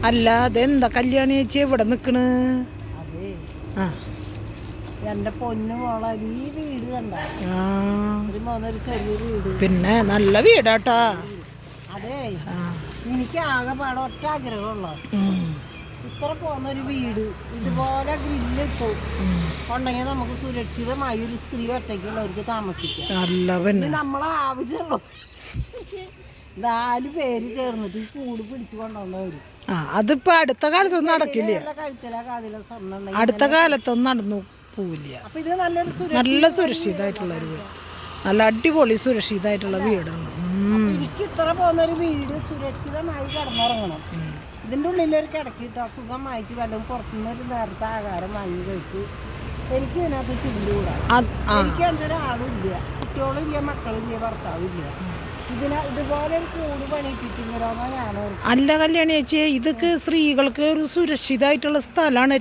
അല്ല അതെന്താ കല്യാണി ചേച്ചി എവിടെ നിക്കണ്? ആ എന്റെ പൊന്നു മോളെ ഈ വീട് കണ്ട ഒരു ചെറിയ വീട്, പിന്നെ നല്ല വീടാട്ടാ. അതെ എനിക്ക് ആകെപ്പാടെ ഒറ്റ ആഗ്രഹമുള്ള ഇത്ര പോന്നൊരു വീട് ഇതുപോലെ ഗ്രില്ലിട്ടു ഉണ്ടെങ്കിൽ നമുക്ക് സുരക്ഷിതമായി ഒരു സ്ത്രീ ഒറ്റയ്ക്കുള്ളവർക്ക് താമസിക്കാം. നമ്മളെ ആവശ്യമുള്ളൂ 4 പേര് ചേർന്നിട്ട് ഈ കൂട് പിടിച്ചു കൊണ്ടുവന്നവര്. അതിപ്പോ അടുത്ത കാലത്തൊന്നും നടക്കില്ല. അടുത്ത കാലത്തൊന്നും നടന്നു പോവില്ല. അപ്പൊ ഇത് നല്ല സുരക്ഷിതമായിട്ടുള്ള ഒരു വീട്, നല്ല അടിപൊളി സുരക്ഷിതമായിട്ടുള്ള വീടാണ്. എനിക്ക് ഇത്ര പോകുന്നൊരു വീട് സുരക്ഷിതമായി കിടന്നുറങ്ങണം. ഇതിൻ്റെ ഉള്ളിലൊരു കിടക്കിയിട്ട് അസുഖമായിട്ട് വല്ലതും പുറത്തുനിന്ന് ഒരു നേരത്തെ ആഹാരം വാങ്ങി കഴിച്ച് എനിക്ക് ഇതിനകത്ത് ചില്ലുകൂടാ. എനിക്ക് എൻ്റെ ഒരാളും ഇല്ല, കുട്ടികളും ഇല്ല, മക്കളും ഇല്ല, ഭർത്താവും ഇല്ല. ഇതുപോലെ ഒരു കൂട് പണിയിപ്പിച്ചിരുന്നോന്നാ ഞാൻ. അല്ല കല്യാണി ചേച്ചി, ഇതൊക്കെ സ്ത്രീകൾക്ക് ഒരു സുരക്ഷിതമായിട്ടുള്ള സ്ഥലമാണ്.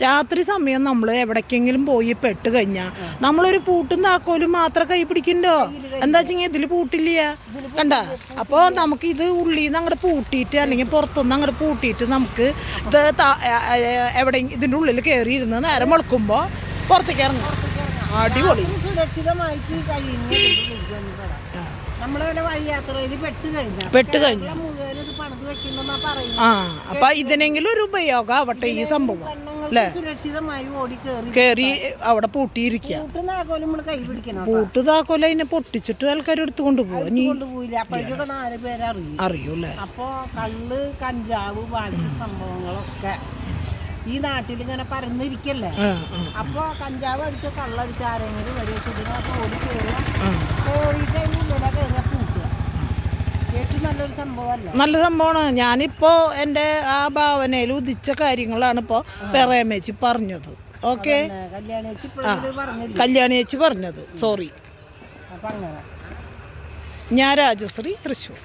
രാത്രി സമയം നമ്മൾ എവിടേക്കെങ്കിലും പോയി പെട്ട് കഴിഞ്ഞാൽ നമ്മളൊരു പൂട്ടും താക്കോലും മാത്രം കൈ പിടിക്കണ്ടോ? എന്താ വെച്ചെങ്കിൽ ഇതിൽ പൂട്ടില്ല കണ്ട. അപ്പോൾ നമുക്ക് ഇത് ഉള്ളിൽ നിന്ന് അങ്ങോട്ട് പൂട്ടിയിട്ട് അല്ലെങ്കിൽ പുറത്തുനിന്ന് അങ്ങോട്ട് പൂട്ടിയിട്ട് നമുക്ക് ഇത് എവിടെ ഇതിൻ്റെ ഉള്ളിൽ കയറി ഇരുന്ന് നേരം വെളുക്കുമ്പോൾ പുറത്തേക്ക് ഇറങ്ങാം. അടിപൊളി സുരക്ഷിതമായിട്ട് കഴിയുന്നു. അപ്പൊ ഇതിനെങ്കിലും ഒരു ഉപയോഗം ആവട്ടെ ഈ സംഭവം അല്ലേ? സുരക്ഷിതമായി ഓടി കേറി അവിടെ പൂട്ടിയിരിക്കുക. പൂട്ട് താക്കോല അതിനെ പൊട്ടിച്ചിട്ട് ആൾക്കാർ എടുത്തു കൊണ്ടുപോയില്ല. അപ്പോഴേക്കൊക്കെ 4 പേരെ അറിയൂല്ലേ? അപ്പൊ കള്ള്, കഞ്ചാവ്, ബാക്കി സംഭവങ്ങളൊക്കെ ഈ നാട്ടിൽ ഇങ്ങനെ പരന്നിരിക്കല്ലേ. അപ്പൊ കഞ്ചാവ് അടിച്ചോ കള്ളടിച്ചോ ആരെങ്കിലും വരെയൊക്കെ ഇതിനകത്ത് ഓടി കയറുക, കയറിയിട്ട് അതിൻ്റെ ഉള്ളിലെ കയറുക, പൂട്ടുക. ഏറ്റവും നല്ലൊരു സംഭവമല്ല? നല്ല സംഭവമാണ്. ഞാനിപ്പോ എൻ്റെ ആ ഭാവനയിൽ ഉദിച്ച കാര്യങ്ങളാണ് ഇപ്പോൾ പെറേമേച്ചി പറഞ്ഞത്. ഓക്കെ, കല്യാണി ചേച്ചി പറഞ്ഞത്. സോറി. അപ്പൊ അങ്ങനെ ഞാൻ രാജശ്രീ, തൃശ്ശൂർ.